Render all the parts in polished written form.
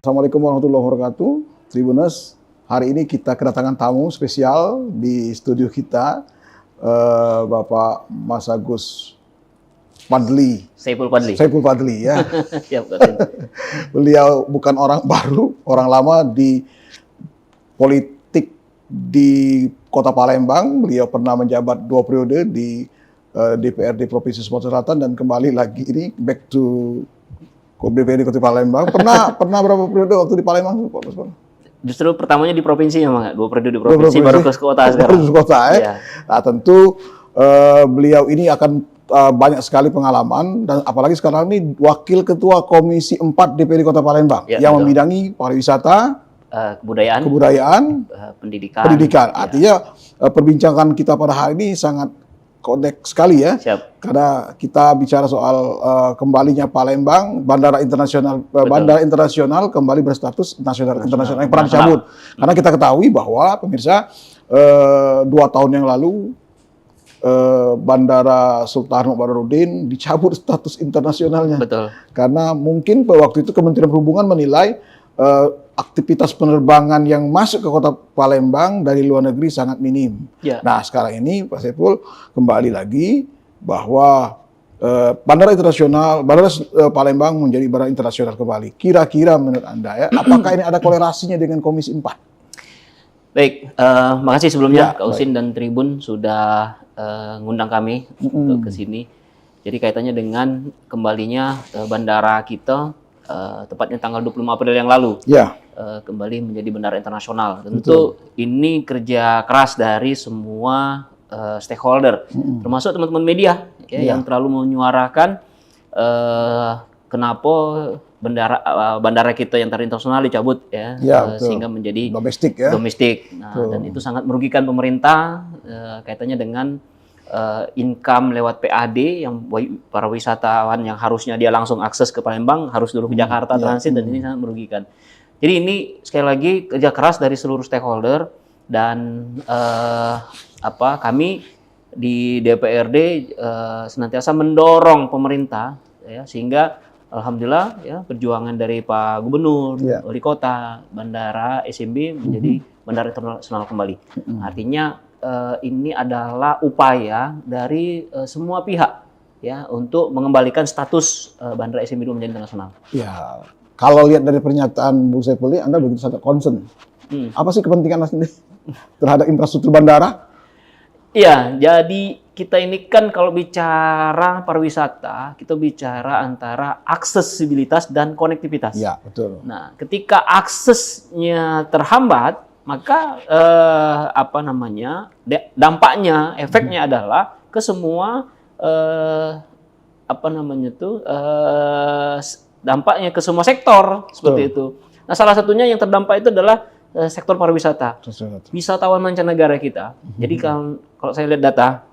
Assalamualaikum warahmatullahi wabarakatuh. Tribuners, hari ini kita kedatangan tamu spesial di studio kita, Bapak Mas Agus Fadli. Saiful Fadli. Saiful Fadli ya. Siap, Pak. Beliau bukan orang baru, orang lama di politik di Kota Palembang. Beliau pernah menjabat 2 periode di DPRD Provinsi Sumatera Selatan dan kembali lagi ini back to DPRD Kota Palembang. Pernah berapa periode waktu di Palembang, Pak Mas? Justru pertamanya di provinsi memang, 2 periode di provinsi baru ke kota sekarang. Baru ke kota ya. Iya. Nah, tentu beliau ini akan banyak sekali pengalaman dan apalagi sekarang ini Wakil Ketua Komisi 4 DPRD Kota Palembang Ya, yang betul. membidangi pariwisata, Kebudayaan, pendidikan. Artinya perbincangan kita pada hari ini sangat connect sekali ya. Siap. Karena kita bicara soal kembalinya Palembang, bandara internasional kembali berstatus internasional yang pernah dicabut. Karena kita ketahui bahwa pemirsa 2 tahun yang lalu Bandara Sultan Badarudin dicabut status internasionalnya. Betul. Karena mungkin waktu itu Kementerian Perhubungan menilai aktivitas penerbangan yang masuk ke Kota Palembang dari luar negeri sangat minim. Ya. Nah, sekarang ini Pak Saiful kembali lagi bahwa Bandara Palembang menjadi bandara internasional kembali. Kira-kira menurut Anda ya, apakah ini ada kolerasinya dengan Komisi 4? Baik, makasih sebelumnya Ya, Kak Usin dan Tribun sudah ngundang kami untuk ke sini. Jadi kaitannya dengan kembalinya bandara kita, tepatnya tanggal 25 April yang lalu. Ya. Kembali menjadi bandara internasional. Tentu ini kerja keras dari semua stakeholder, termasuk teman-teman media yang terlalu menyuarakan kenapa bandara kita yang internasional dicabut sehingga menjadi domestik. Nah, dan itu sangat merugikan pemerintah kaitannya dengan income lewat PAD yang para wisatawan yang harusnya dia langsung akses ke Palembang harus dulu ke Jakarta transit dan ini sangat merugikan. Jadi ini sekali lagi kerja keras dari seluruh stakeholder dan kami di DPRD senantiasa mendorong pemerintah ya, sehingga alhamdulillah ya perjuangan dari Pak Gubernur, Wali Kota, Bandara SMB menjadi bandara internasional kembali. Artinya ini adalah upaya dari semua pihak ya untuk mengembalikan status Bandara SMB menjadi internasional. Ya. Kalau lihat dari pernyataan Bu Saiful ini, Anda begitu sangat concern. Apa sih kepentingan Anda sendiri terhadap infrastruktur bandara? Iya, jadi kita ini kan kalau bicara pariwisata, kita bicara antara aksesibilitas dan konektivitas. Ya, betul. Nah, ketika aksesnya terhambat, maka dampaknya, efeknya adalah ke semua dampaknya ke semua sektor seperti itu. Nah, salah satunya yang terdampak itu adalah sektor pariwisata. Wisatawan mancanegara kita. Jadi kalau saya lihat data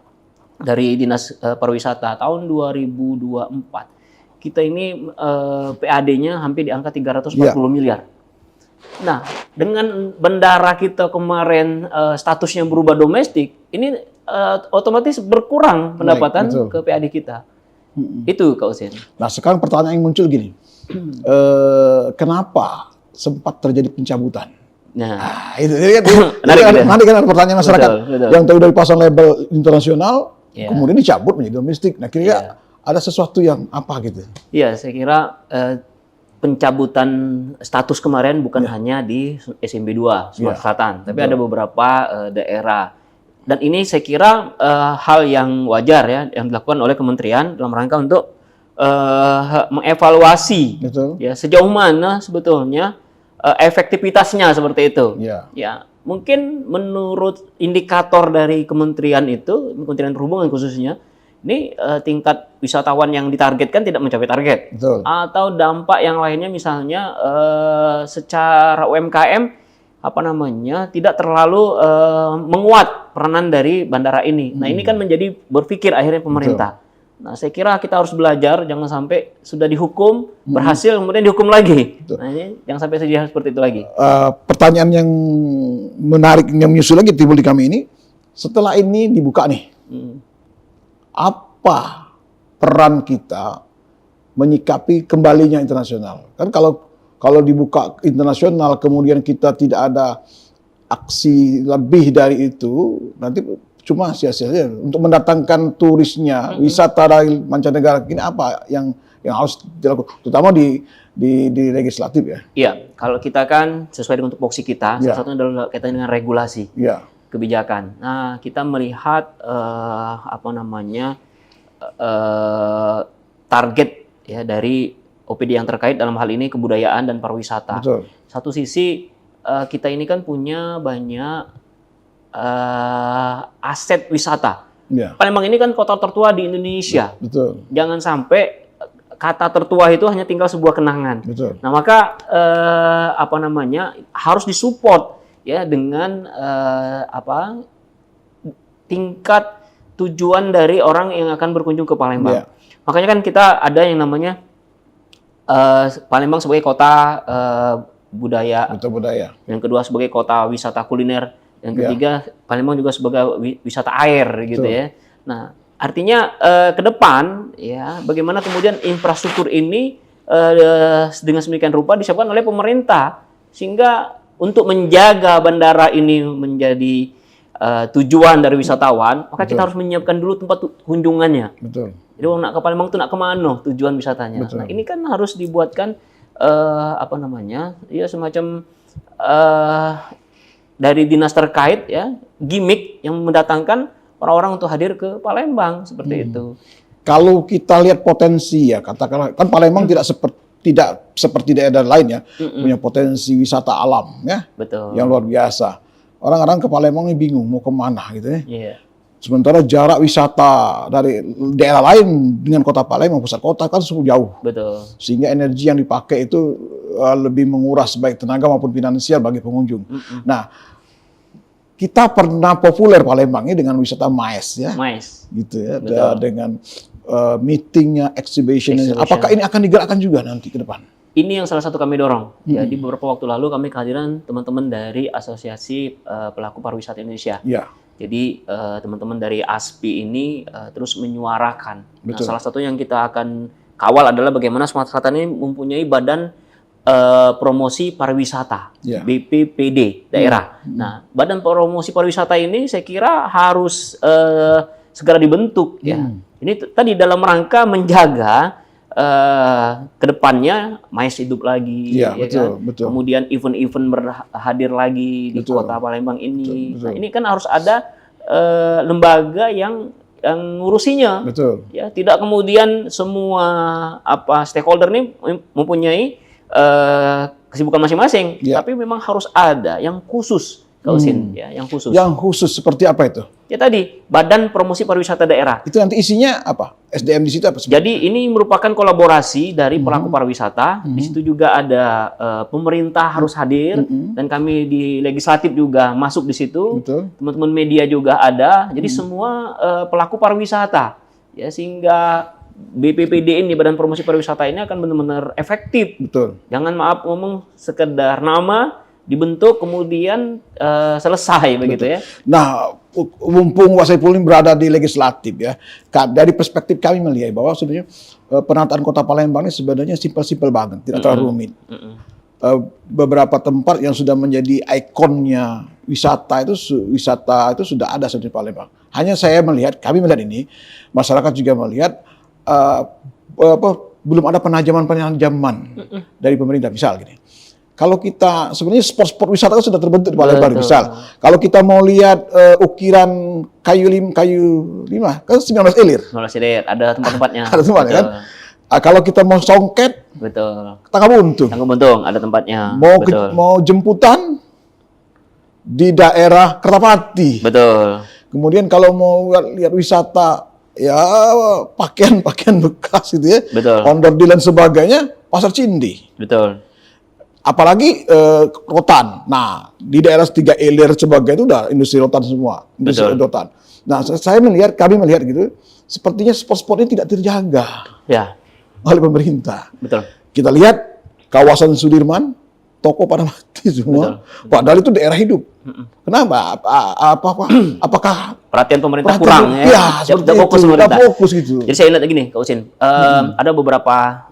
dari Dinas Pariwisata tahun 2024, kita ini PAD-nya hampir di angka 340 miliar. Nah, dengan bandara kita kemarin statusnya berubah domestik, ini otomatis berkurang pendapatan ke PAD kita. Itu Kak Usin. Nah, sekarang pertanyaan yang muncul gini. Kenapa sempat terjadi pencabutan? Nah, itu nanti kan ada pertanyaan masyarakat yang tahu dari pasang label internasional, kemudian dicabut menjadi domestik. Nah, kira-kira ada sesuatu yang apa gitu? Iya, saya kira pencabutan status kemarin bukan hanya di SMB 2 Sumatera Selatan, tapi ada beberapa daerah. Dan ini saya kira hal yang wajar ya yang dilakukan oleh kementerian dalam rangka untuk mengevaluasi ya sejauh mana sebetulnya efektivitasnya seperti itu. Ya, mungkin menurut indikator dari kementerian itu, Kementerian Perhubungan khususnya, ini tingkat wisatawan yang ditargetkan tidak mencapai target. Atau dampak yang lainnya misalnya secara UMKM tidak terlalu menguat peranan dari bandara ini. Nah, ini kan menjadi berpikir akhirnya pemerintah. Nah, saya kira kita harus belajar, jangan sampai sudah dihukum, berhasil, kemudian dihukum lagi. Nah, ini jangan sampai sejarah seperti itu lagi. Pertanyaan yang menarik, yang menyusul lagi timbul di kami ini, setelah ini dibuka nih, apa peran kita menyikapi kembalinya internasional? Kan kalau kalau dibuka internasional kemudian kita tidak ada aksi lebih dari itu, nanti cuma sia-sia untuk mendatangkan turisnya, wisata dari mancanegara. Ini apa yang harus dilakukan, terutama di legislatif ya? Iya, kalau kita kan sesuai dengan tupoksi kita, salah satunya adalah kaitannya dengan regulasi, kebijakan. Nah, kita melihat target ya dari OPD yang terkait dalam hal ini kebudayaan dan pariwisata. Betul. Satu sisi kita ini kan punya banyak aset wisata. Palembang ini kan kota tertua di Indonesia. Betul. Jangan sampai kata tertua itu hanya tinggal sebuah kenangan. Betul. Nah, maka harus disupport ya dengan tingkat tujuan dari orang yang akan berkunjung ke Palembang. Makanya kan kita ada yang namanya Palembang sebagai kota budaya. Yang kedua sebagai kota wisata kuliner. Yang ketiga Palembang juga sebagai wisata air gitu ya. Nah, artinya ke depan ya bagaimana kemudian infrastruktur ini dengan sedemikian rupa disiapkan oleh pemerintah sehingga untuk menjaga bandara ini menjadi tujuan dari wisatawan, maka kita harus menyiapkan dulu tempat kunjungannya. Betul. Jadi orang nak ke Palembang itu nak kemana tujuan wisatanya. Betul. Nah, ini kan harus dibuatkan ya semacam dari dinas terkait ya gimmick yang mendatangkan orang-orang untuk hadir ke Palembang seperti itu. Kalau kita lihat potensi ya, katakanlah kan Palembang tidak seperti daerah lain ya, punya potensi wisata alam ya, yang luar biasa. Orang-orang ke Palembang ini bingung mau kemana gitu ya. Sementara jarak wisata dari daerah lain dengan kota Palembang, pusat kota kan cukup jauh. Betul. Sehingga energi yang dipakai itu lebih menguras baik tenaga maupun finansial bagi pengunjung. Nah, kita pernah populer Palembang ini dengan wisata MICE ya. MICE. Gitu ya. Dengan meetingnya, exhibition. Apakah ini akan digerakkan juga nanti ke depan? Ini yang salah satu kami dorong. Jadi beberapa waktu lalu kami kehadiran teman-teman dari Asosiasi Pelaku Pariwisata Indonesia. Jadi teman-teman dari ASPI ini terus menyuarakan. Nah, salah satu yang kita akan kawal adalah bagaimana Sumatera Selatan ini mempunyai badan promosi pariwisata, BPPD daerah. Nah, badan promosi pariwisata ini saya kira harus segera dibentuk ya. Ini tadi dalam rangka menjaga kedepannya MICE hidup lagi, betul. Kemudian event-event berhadir lagi di kota Palembang ini. Nah, ini kan harus ada lembaga yang ngurusinya, ya tidak kemudian semua stakeholder ini mempunyai kesibukan masing-masing, tapi memang harus ada yang khusus. Ya, yang khusus. Yang khusus seperti apa itu? Ya tadi, Badan Promosi Pariwisata Daerah. Itu nanti isinya apa? SDM di situ apa? Jadi ini merupakan kolaborasi dari pelaku pariwisata. Di situ juga ada pemerintah harus hadir dan kami di legislatif juga masuk di situ. Teman-teman media juga ada. Jadi semua pelaku pariwisata ya sehingga BPPD ini Badan Promosi Pariwisata ini akan benar-benar efektif. Jangan maaf ngomong sekedar nama dibentuk kemudian selesai begitu ya. Nah, mumpung Wak Saiful ini berada di legislatif ya, dari perspektif kami melihat bahwa sebenarnya penataan kota Palembang ini sebenarnya simpel-simpel banget, tidak terlalu rumit. Beberapa tempat yang sudah menjadi ikonnya wisata itu sudah ada di Palembang. Hanya kami melihat ini, masyarakat juga melihat belum ada penajaman dari pemerintah. Misal gini. Kalau kita sebenarnya spot wisata sudah terbentuk di Palembang. Misal, kalau kita mau lihat ukiran kayu lima kan 19 ilir. 19 ilir, ada tempat-tempatnya. Ada tempatnya kan. Kalau kita mau songket, Tangga Buntung ada tempatnya. Mau jemputan di daerah Kertapati. Kemudian kalau mau lihat wisata ya pakaian bekas gitu ya. Onderdil dan sebagainya, Pasar Cindi. Apalagi rotan. Nah, di daerah 3 ilir sebagainya itu udah industri rotan semua, industri rotan. Nah, kami melihat gitu, sepertinya spot-spot ini tidak terjaga oleh pemerintah. Kita lihat kawasan Sudirman, toko pada mati semua. Betul. Padahal itu daerah hidup. Kenapa? Apakah perhatian pemerintah kurang ya? Ya, seperti fokus itu. Fokus gitu. Jadi saya lihat gini, Kak Usin. Ada beberapa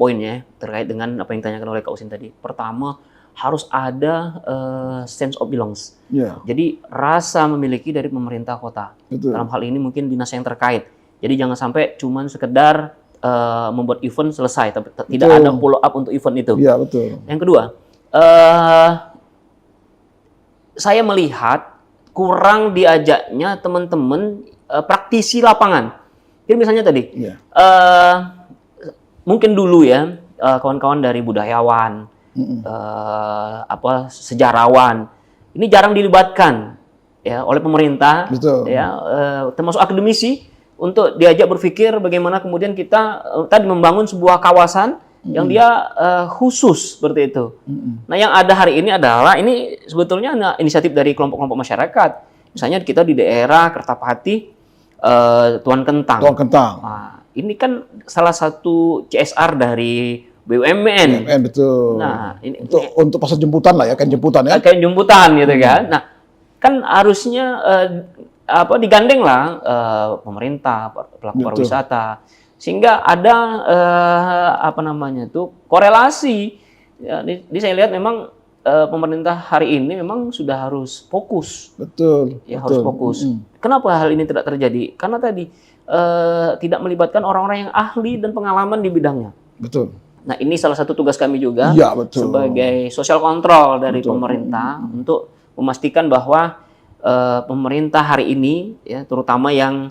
poin ya terkait dengan apa yang ditanyakan oleh Kak Usin tadi. Pertama, harus ada sense of belongs. Yeah. Jadi rasa memiliki dari pemerintah kota. Betul. Dalam hal ini mungkin dinas yang terkait. Jadi jangan sampai cuman sekedar membuat event selesai, tapi tidak ada follow up untuk event itu. Iya, betul. Yang kedua, saya melihat kurang diajaknya teman-teman praktisi lapangan. Jadi misalnya tadi, mungkin dulu ya kawan-kawan dari budayawan, sejarawan, ini jarang dilibatkan ya oleh pemerintah, ya termasuk akademisi untuk diajak berpikir bagaimana kemudian kita tadi membangun sebuah kawasan yang dia khusus seperti itu. Nah, yang ada hari ini adalah ini sebetulnya inisiatif dari kelompok-kelompok masyarakat. Misalnya kita di daerah Kertapati, Tuan Kentang. Tuan Kentang. Nah, ini kan salah satu CSR dari BUMN. BUMN, betul. Nah, ini untuk pasar jemputan lah ya, kayak jemputan ya. Kayak jemputan gitu kan. Nah, kan harusnya digandeng lah pemerintah, pelaku pariwisata. Sehingga ada korelasi. Ya, di saya lihat memang pemerintah hari ini memang sudah harus fokus. Betul. Ya, harus fokus. Kenapa hal ini tidak terjadi? Karena tadi tidak melibatkan orang-orang yang ahli dan pengalaman di bidangnya. Betul. Nah, ini salah satu tugas kami juga ya, betul. Sebagai social control dari pemerintah untuk memastikan bahwa pemerintah hari ini, ya, terutama yang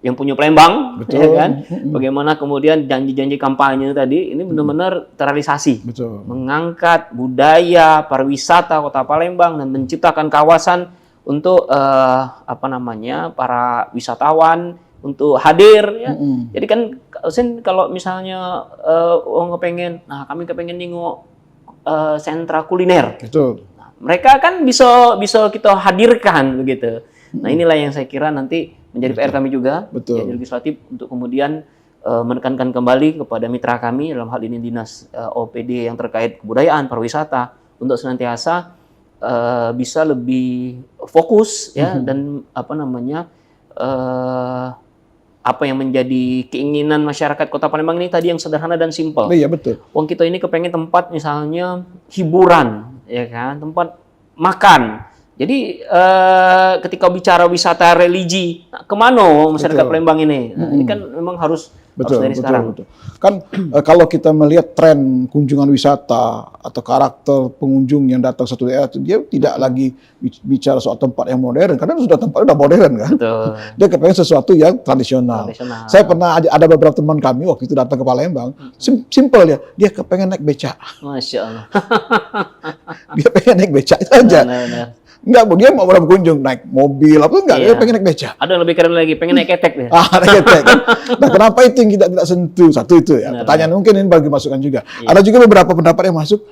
yang punya Palembang, ya kan? Bagaimana kemudian janji-janji kampanye tadi ini benar-benar terrealisasi. Betul. Mengangkat budaya pariwisata Kota Palembang dan menciptakan kawasan untuk para wisatawan untuk hadir. Ya. Jadi kan, kalau misalnya kami kepengen nengok sentra kuliner. Betul. Nah, mereka kan bisa kita hadirkan begitu. Nah, inilah yang saya kira nanti menjadi PR kami juga, ya, legislatif, untuk kemudian menekankan kembali kepada mitra kami, dalam hal ini Dinas OPD yang terkait kebudayaan, pariwisata, untuk senantiasa bisa lebih fokus ya, dan apa yang menjadi keinginan masyarakat Kota Palembang ini tadi yang sederhana dan simpel. Iya, betul. Wong kita ini kepengen tempat misalnya hiburan, ya kan, tempat makan. Jadi ketika bicara wisata religi, kemana masyarakat Palembang ini? Nah, ini kan memang harus dari sekarang. Betul. Kan kalau kita melihat tren kunjungan wisata atau karakter pengunjung yang datang satu daerah, dia tidak lagi bicara soal tempat yang modern, karena tempatnya udah modern kan. Betul. Dia kepengen sesuatu yang tradisional. Saya pernah ada beberapa teman kami waktu itu datang ke Palembang, simple dia kepengen naik becak. Masya Allah. Dia pengen naik becak itu aja. Benar. Enggak, dia mau berkunjung naik mobil dia pengen naik becak. Ada yang lebih keren lagi, pengen naik ketek dia. Naik ketek kan. Nah, kenapa itu yang kita tidak sentuh? Satu itu ya. Pertanyaan mungkin ini bagi masukan juga. Ada juga beberapa pendapat yang masuk.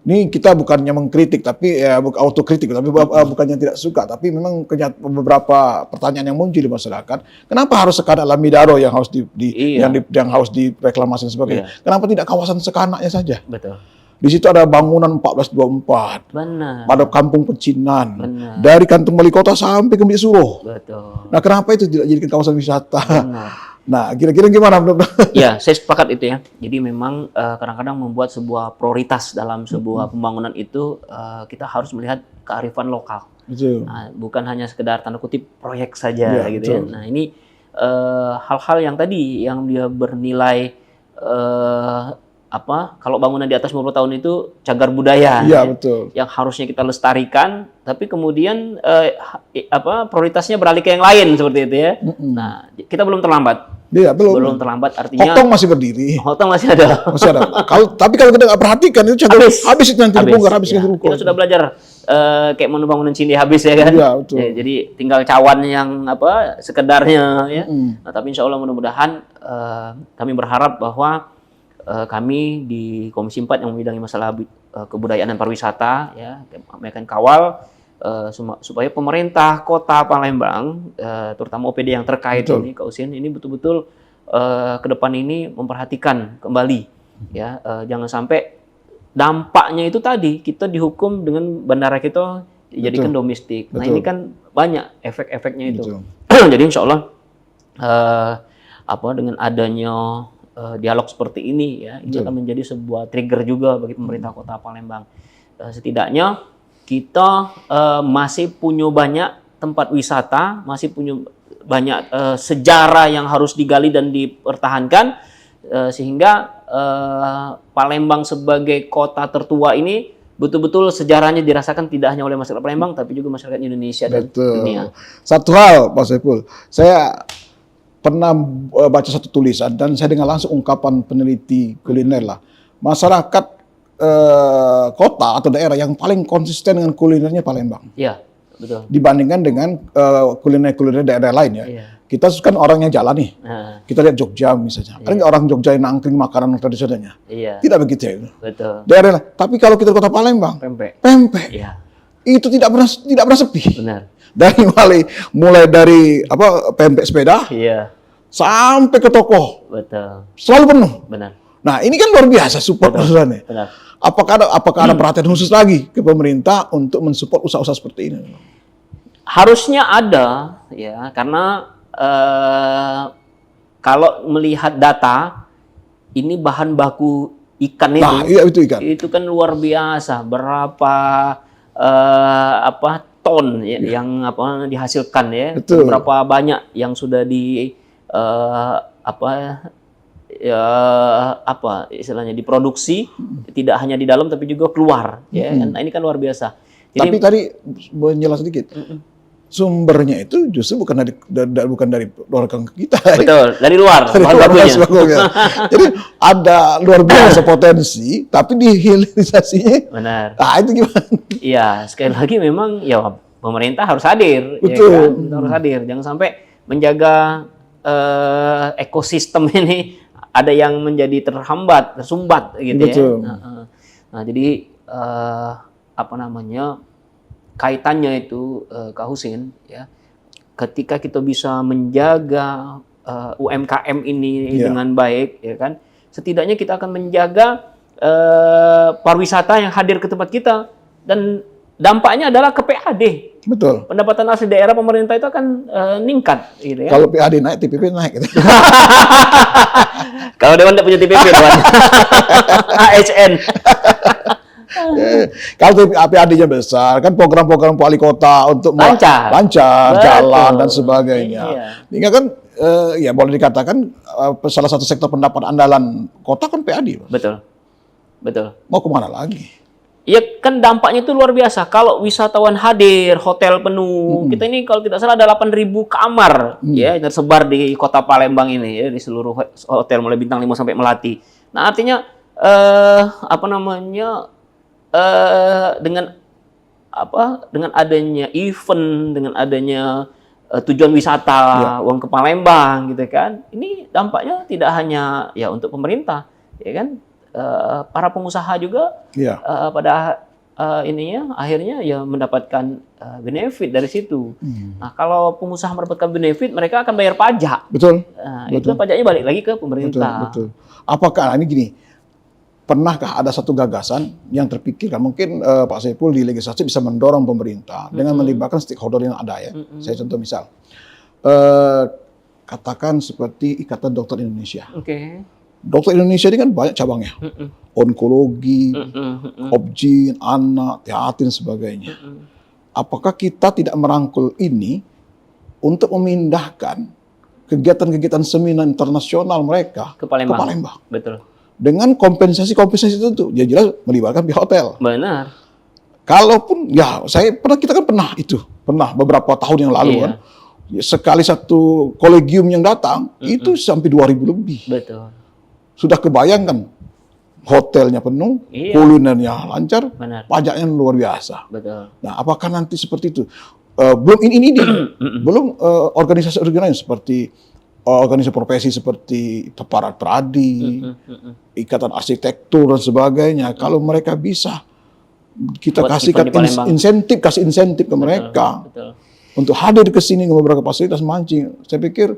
Ini kita bukannya mengkritik, tapi autokritik, tapi bukannya tidak suka, tapi memang beberapa pertanyaan yang muncul di masyarakat. Kenapa harus sekadar Lamidaro yang harus yang harus direklamasi sebagainya? Kenapa tidak kawasan sekanaknya saja? Betul. Di situ ada bangunan 1424. Benar. Pada kampung pecinan. Benar. Dari kantung wali kota sampai ke Biak Suruh. Betul. Nah, kenapa itu tidak dijadikan kawasan wisata? Benar. Nah, kira-kira gimana? Ya, saya sepakat itu ya. Jadi memang kadang-kadang membuat sebuah prioritas dalam sebuah pembangunan itu, kita harus melihat kearifan lokal. Betul. Nah, bukan hanya sekedar tanda kutip proyek saja gitu ya. Nah, ini hal-hal yang tadi yang dia bernilai kalau bangunan di atas 50 tahun itu cagar budaya, betul. Yang harusnya kita lestarikan, tapi kemudian prioritasnya beralih ke yang lain seperti itu ya. Nah, kita belum terlambat. Iya, belum terlambat, artinya Hotong masih berdiri. Hotong masih ada. Tapi kalau kita nggak perhatikan itu cagar habis itu nanti dibongkar, habis ya. Kita sudah belajar kayak mau bangunan Cindi habis ya kan. Iya, betul. Ya, jadi tinggal cawan yang sekedarnya ya. Nah, tapi insya Allah mudah-mudahan kami berharap bahwa kami di Komisi 4 yang membidangi masalah kebudayaan dan pariwisata, ya, kami akan kawal supaya pemerintah Kota Palembang, terutama OPD yang terkait ini, Kak Usin, ini betul-betul ke depan ini memperhatikan kembali, ya, jangan sampai dampaknya itu tadi kita dihukum dengan bandara kita dijadikan domestik. Nah ini kan banyak efek-efeknya itu. Jadi insya Allah dengan adanya dialog seperti ini ya, ini akan menjadi sebuah trigger juga bagi pemerintah Kota Palembang. Setidaknya kita masih punya banyak tempat wisata, masih punya banyak sejarah yang harus digali dan dipertahankan, sehingga Palembang sebagai kota tertua ini betul-betul sejarahnya dirasakan tidak hanya oleh masyarakat Palembang, tapi juga masyarakat Indonesia dan dunia. Satu hal, Pak Saiful, saya pernah baca satu tulisan dan saya dengar langsung ungkapan peneliti kuliner lah. Masyarakat kota atau daerah yang paling konsisten dengan kulinernya Palembang. Iya, betul. Dibandingkan dengan kuliner-kuliner daerah lain ya. Iya. Kita kan orang yang jalan nih. Kita lihat Jogja misalnya. Ada nggak orang Jogja yang nangkring makanan tradisionalnya? Iya. Tidak begitu ya. Betul. Daerah. Tapi kalau kita di Kota Palembang, pempek. Iya. Itu tidak pernah sepi. Benar. Mulai dari pempek sepeda. Iya. Sampai ke toko. Betul. Selalu penuh. Benar. Nah, ini kan luar biasa support perusahaannya. Benar. Apakah ada perhatian khusus lagi ke pemerintah untuk mensupport usaha-usaha seperti ini? Harusnya ada ya, karena kalau melihat data ini bahan baku ikan itu, itu ikan. Itu kan luar biasa, berapa ton ya, yang dihasilkan ya. Betul. Berapa banyak yang sudah istilahnya diproduksi, tidak hanya di dalam tapi juga keluar ya. Nah, ini kan luar biasa. Jadi, tapi tadi menjelaskan sedikit. Sumbernya itu justru bukan dari luar kita. Betul, dari luar. Jadi ada luar biasa potensi, tapi dihilirisasinya. Benar. Nah, itu gimana? Iya, sekali lagi memang ya pemerintah harus hadir. Betul. Ya kan? Harus hadir. Jangan sampai menjaga ekosistem ini ada yang menjadi tersumbat gitu. Betul. Ya. Nah, jadi kaitannya itu Kak Husin ya, ketika kita bisa menjaga UMKM ini dengan baik ya kan, setidaknya kita akan menjaga pariwisata yang hadir ke tempat kita dan dampaknya adalah ke PAD. Betul. Pendapatan asli daerah pemerintah itu akan meningkat gitu ya. Kalau PAD naik, TPP naik gitu. Kalau Dewan tidak punya TPP, Dewan. ASN. Kalau PAD-nya besar, kan program-program wali kota untuk lancar, jalan dan sebagainya. Ini kan ya boleh dikatakan salah satu sektor pendapat andalan kota kan PAD. Betul. Mau kemana lagi? Ya kan dampaknya itu luar biasa. Kalau wisatawan hadir, hotel penuh. Kita ini kalau tidak salah ada 8.000 kamar ya tersebar di Kota Palembang ini ya, di seluruh hotel mulai bintang 5 sampai Melati. Nah, artinya dengan adanya event, dengan adanya tujuan wisata uang ke Palembang gitu kan. Ini dampaknya tidak hanya ya untuk pemerintah, ya kan? Para pengusaha juga pada akhirnya ya mendapatkan benefit dari situ. Nah, kalau pengusaha mendapatkan benefit, mereka akan bayar pajak. Betul. Itu pajaknya balik lagi ke pemerintah. Betul. Apakah ini gini? Pernahkah ada satu gagasan yang terpikirkan, mungkin Pak Saiful di legislasi bisa mendorong pemerintah dengan melibatkan stakeholder yang ada ya. Saya contoh misal, katakan seperti Ikatan Dokter Indonesia. Dokter Indonesia ini kan banyak cabangnya, onkologi, obgyn, anak, teater dan sebagainya. Apakah kita tidak merangkul ini untuk memindahkan kegiatan-kegiatan seminar internasional mereka ke Palembang? Betul. Dengan kompensasi tertentu, ya jelas melibatkan pihak hotel. Benar. Kalaupun ya kita kan pernah beberapa tahun yang lalu kan, sekali satu kolegium yang datang itu sampai 2.000 lebih. Betul. Sudah kebayangkan hotelnya penuh, kulinernya lancar, pajaknya luar biasa. Betul. Nah, apakah nanti seperti itu? Belum ini belum organisasi lain seperti organisasi profesi seperti Parat Pradi, Ikatan Arsitektur dan sebagainya. Kalau mereka bisa, kita kasih insentif ke mereka untuk hadir ke sini ke beberapa fasilitas mancing. Saya pikir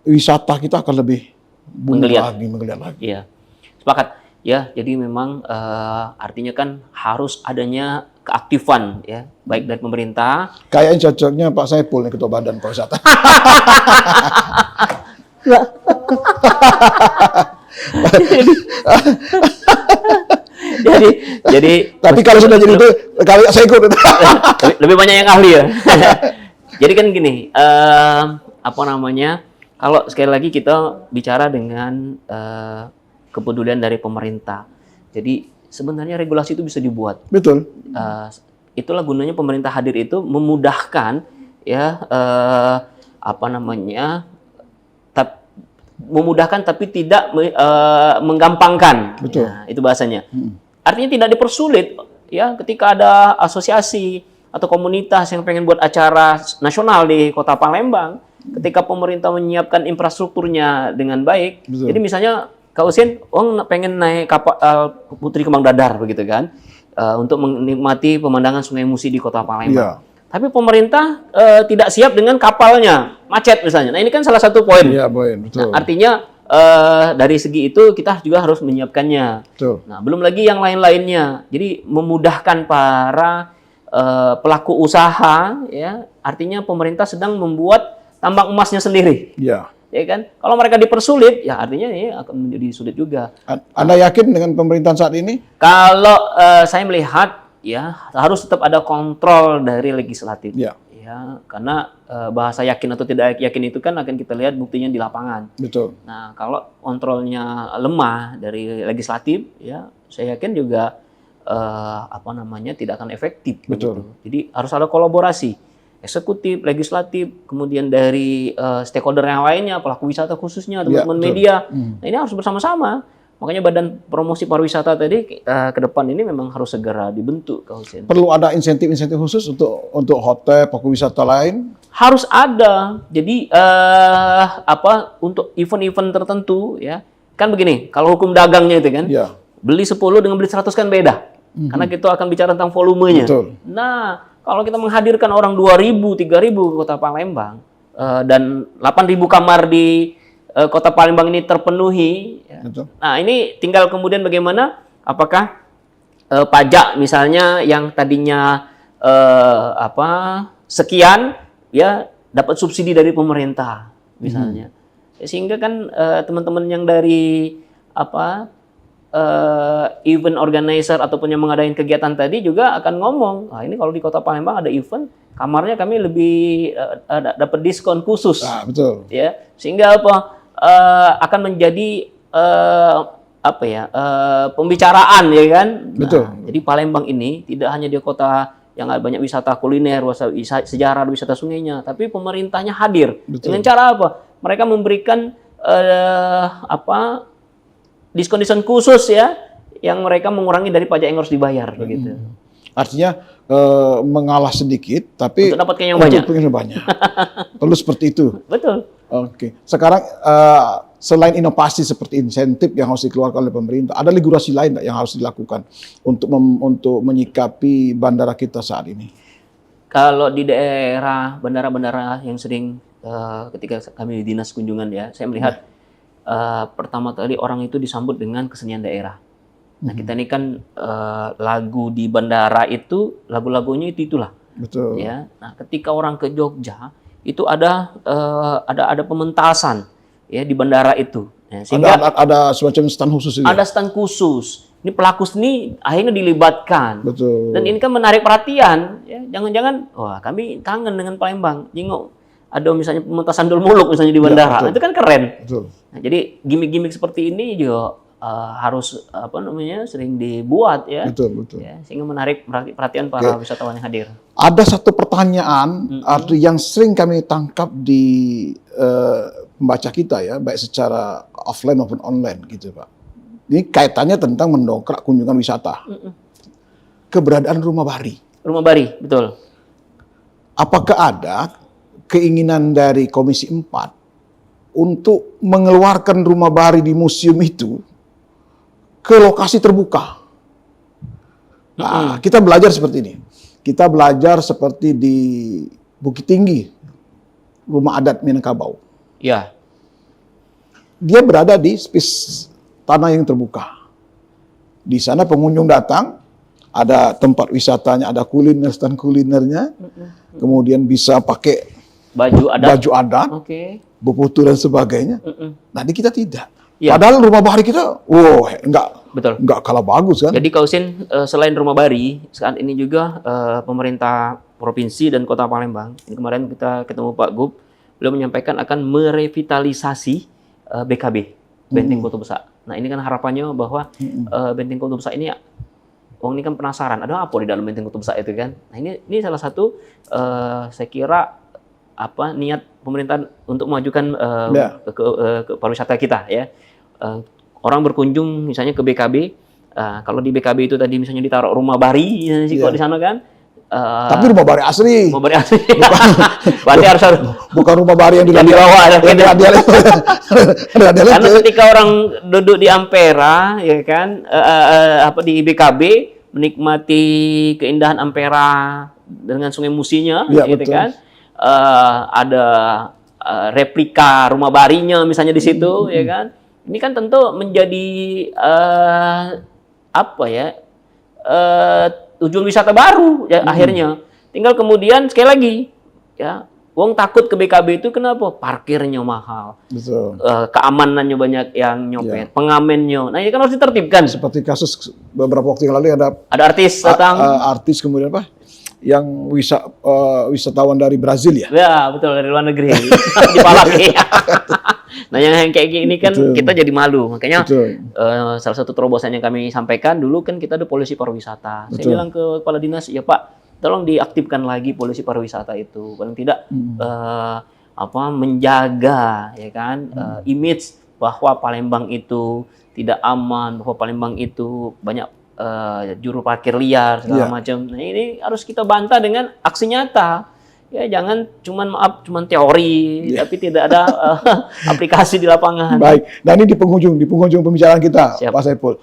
wisata kita akan lebih menggeliat lagi. Iya, sepakat. Ya, jadi memang artinya kan harus adanya keaktifan ya, baik dari pemerintah. Kayaknya cocoknya Pak Saiful nih ketua badan pariwisata. jadi Tapi kalau sudah jadi itu, kali saya ikut. lebih banyak yang ahli ya. Jadi kan gini, apa namanya? Kalau sekali lagi kita bicara dengan kepedulian dari pemerintah. Jadi sebenarnya regulasi itu bisa dibuat. Betul. Itulah gunanya pemerintah hadir itu memudahkan ya apa namanya? Memudahkan tapi tidak menggampangkan. Betul. Ya, itu bahasanya. Artinya tidak dipersulit ya ketika ada asosiasi atau komunitas yang pengen buat acara nasional di Kota Palembang, ketika pemerintah menyiapkan infrastrukturnya dengan baik. Betul. Jadi misalnya Kak Usin, pengen naik kapal Putri Kembang Dadar begitu kan, untuk menikmati pemandangan Sungai Musi di Kota Palembang. Iya. Tapi pemerintah tidak siap dengan kapalnya, macet misalnya. Nah ini kan salah satu poin. Iya, poin. Betul. Nah, artinya dari segi itu kita juga harus menyiapkannya. Betul. Nah, belum lagi yang lain-lainnya. Jadi memudahkan para pelaku usaha, ya. Artinya pemerintah sedang membuat tambang emasnya sendiri. Iya. Ya kan? Kalau mereka dipersulit, ya artinya ini akan menjadi sulit juga. Anda yakin dengan pemerintahan saat ini? Kalau saya melihat, ya harus tetap ada kontrol dari legislatif. Ya. Ya, karena bahasa yakin atau tidak yakin itu kan akan kita lihat buktinya di lapangan. Betul. Nah, kalau kontrolnya lemah dari legislatif, ya saya yakin juga apa namanya tidak akan efektif. Betul. Begitu. Jadi harus ada kolaborasi eksekutif, legislatif, kemudian dari stakeholder yang lainnya, pelaku wisata khususnya, teman-teman media. Nah, ini harus bersama-sama. Makanya Badan Promosi Pariwisata tadi ke depan ini memang harus segera dibentuk, Kak Husin. Perlu ada insentif-insentif khusus untuk hotel, pelaku wisata lain? Harus ada. Jadi apa untuk event-event tertentu ya. Kan begini, kalau hukum dagangnya itu kan, Ya. beli 10 dengan beli 100 kan beda. Karena kita akan bicara tentang volumenya. Betul. Nah, kalau kita menghadirkan orang 2.000, 3.000 ke Kota Palembang dan 8.000 kamar di Kota Palembang ini terpenuhi. Ya. Betul. Nah, ini tinggal kemudian bagaimana? Apakah pajak misalnya yang tadinya sekian ya dapat subsidi dari pemerintah misalnya. Sehingga kan teman-teman yang dari event organizer ataupun yang mengadain kegiatan tadi juga akan ngomong, ini kalau di Kota Palembang ada event, kamarnya kami lebih dapat diskon khusus. Betul. Ya, sehingga akan menjadi pembicaraan ya kan. Betul. Nah, jadi Palembang ini tidak hanya di kota yang ada banyak wisata kuliner, wisata sejarah, wisata sungainya, tapi pemerintahnya hadir. Betul. Dengan cara apa? Mereka memberikan diskon-diskon khusus ya, yang mereka mengurangi dari pajak yang harus dibayar begitu. Artinya mengalah sedikit, tapi untuk dapatkan yang banyak. Perlu seperti itu. Betul. Oke. Sekarang selain inovasi seperti insentif yang harus dikeluarkan oleh pemerintah, ada regulasi lain yang harus dilakukan untuk menyikapi bandara kita saat ini? Kalau di daerah bandara-bandara yang sering ketika kami di dinas kunjungan ya, saya melihat pertama kali orang itu disambut dengan kesenian daerah. Nah, kita ini kan lagu di bandara itu lagu-lagunya itulah. Betul. Ya. Nah, ketika orang ke Jogja itu ada pementasan ya di bandara itu. Ya, sehingga ada semacam stand khusus itu. Ada stand khusus. Ini pelaku seni akhirnya dilibatkan. Betul. Dan ini kan menarik perhatian. Ya, jangan-jangan, wah kami kangen dengan Palembang. Jengok ada misalnya pementasan Dol Muluk misalnya di bandara, itu kan keren. Betul. Nah, jadi gimmick-gimmick seperti ini juga harus sering dibuat ya. Betul. Ya, sehingga menarik perhatian para wisatawan yang hadir. Ada satu pertanyaan yang sering kami tangkap di pembaca kita ya, baik secara offline maupun online gitu Pak. Ini kaitannya tentang mendongkrak kunjungan wisata. Keberadaan rumah bari. Rumah bari, betul. Apakah ada keinginan dari Komisi 4 untuk mengeluarkan rumah bari di museum itu ke lokasi terbuka? Nah, kita belajar seperti ini. Kita belajar seperti di Bukit Tinggi, rumah adat Minangkabau. Ya. Dia berada di space tanah yang terbuka. Di sana pengunjung datang, ada tempat wisatanya, ada kuliner, stand kulinernya, kemudian bisa pakai baju adat, beputu dan sebagainya. Nah, di kita tidak. Ya. Padahal rumah bahari kita, enggak kalah bagus kan. Jadi Kausin, selain rumah bahari, saat ini juga pemerintah provinsi dan kota Palembang, ini kemarin kita ketemu Pak Gub, beliau menyampaikan akan merevitalisasi BKB, Benteng Kota Besar. Nah, ini kan harapannya bahwa Benteng Kota Besar ini, orang ini kan penasaran, ada apa di dalam Benteng Kota Besar itu kan. Nah, ini salah satu, saya kira, niat pemerintah untuk memajukan ke pariwisata kita ya. Orang berkunjung misalnya ke BKB, kalau di BKB itu tadi misalnya ditaruh rumah bahari kalau di sana kan. Tapi rumah bahari asli. Rumah bahari asli. Berarti harus bukan rumah bahari yang di bawah. Karena ketika orang duduk di Ampera ya kan, di BKB menikmati keindahan Ampera dengan Sungai Musinya gitu kan. Ada replika rumah baharinya misalnya di situ ya kan. Ini kan tentu menjadi tujuan wisata baru ya akhirnya. Tinggal kemudian sekali lagi ya, wong takut ke BKB itu kenapa? Parkirnya mahal. Betul. Keamanannya banyak yang nyopet, pengamennya. Nah, ini kan harus ditertibkan. Seperti kasus beberapa waktu yang lalu ada artis datang. Artis kemudian yang wisatawan dari Brazil ya? Ya, betul, dari luar negeri. Dipalaki. Nah, yang kayak gini kan kita jadi malu. Makanya salah satu terobosan yang kami sampaikan dulu kan kita ada polisi pariwisata. Saya bilang ke kepala dinas, ya Pak, tolong diaktifkan lagi polisi pariwisata itu. Paling tidak menjaga ya kan image bahwa Palembang itu tidak aman, bahwa Palembang itu banyak juru parkir liar segala macam. Nah, ini harus kita bantah dengan aksi nyata. Ya, jangan cuman teori tapi tidak ada aplikasi di lapangan. Baik. Nah, ini di penghujung pembicaraan kita, Pak Saiful.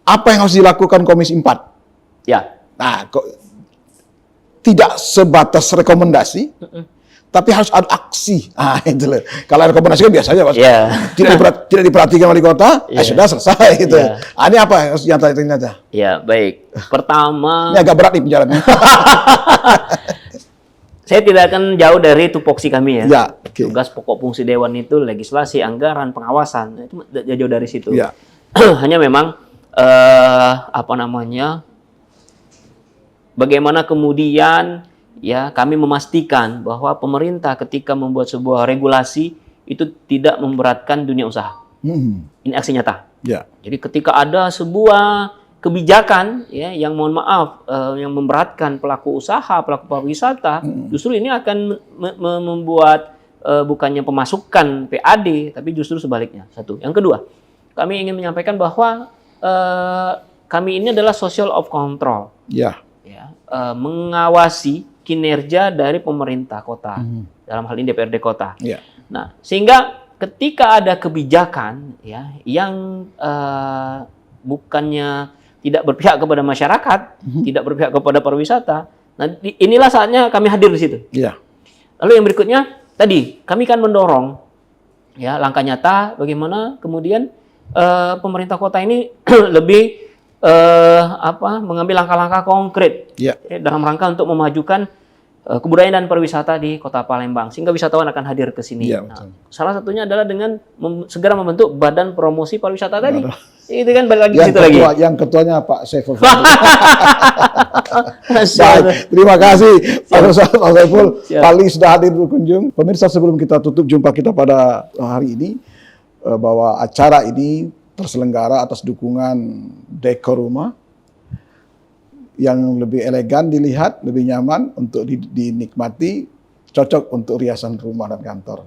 Apa yang harus dilakukan Komisi 4? Ya. Nah, tidak sebatas rekomendasi, tapi harus ada aksi. Ah, itu loh. Kalau rekomendasi kan biasanya tidak diperhatikan wali kota, sudah selesai gitu. Ini apa yang harus nyata-nyata? Ya, baik. Pertama, ini agak berat nih penjelasannya. Saya tidak akan jauh dari tupoksi kami ya. Tugas pokok fungsi dewan itu legislasi, anggaran, pengawasan. Itu jauh dari situ. Hanya memang bagaimana kemudian ya kami memastikan bahwa pemerintah ketika membuat sebuah regulasi itu tidak memberatkan dunia usaha. Ini aksi nyata. Jadi ketika ada sebuah kebijakan ya yang mohon maaf yang memberatkan pelaku usaha, pelaku pariwisata, justru ini akan membuat bukannya pemasukan PAD, tapi justru sebaliknya. Satu. Yang kedua, kami ingin menyampaikan bahwa kami ini adalah social of control. Mengawasi kinerja dari pemerintah kota, dalam hal ini DPRD kota. Nah, sehingga ketika ada kebijakan ya yang bukannya tidak berpihak kepada masyarakat, tidak berpihak kepada pariwisata. Nah, inilah saatnya kami hadir di situ. Lalu yang berikutnya, tadi kami kan mendorong ya langkah nyata bagaimana kemudian pemerintah kota ini lebih mengambil langkah-langkah konkret dalam rangka untuk memajukan kebudayaan dan pariwisata di Kota Palembang sehingga wisatawan akan hadir ke sini. Salah satunya adalah dengan segera membentuk Badan Promosi Pariwisata tadi. Itu kan balik lagi ke situ lagi. Yang ketuanya Pak Saiful. Baik, terima kasih Pak Saiful. Kali sudah hadir berkunjung. Pemirsa, sebelum kita tutup jumpa kita pada hari ini, bahwa acara ini terselenggara atas dukungan dekor rumah yang lebih elegan dilihat, lebih nyaman untuk dinikmati, cocok untuk riasan rumah dan kantor.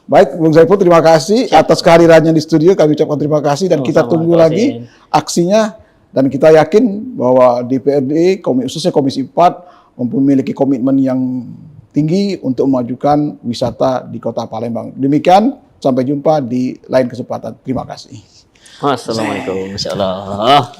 Baik, Bung Saiful, terima kasih atas kehadirannya di studio. Kami ucapkan terima kasih dan kita tunggu lagi aksinya. Dan kita yakin bahwa DPRD, khususnya Komisi 4, memiliki komitmen yang tinggi untuk memajukan wisata di Kota Palembang. Demikian, sampai jumpa di lain kesempatan. Terima kasih. Wassalamualaikum. Insyaallah.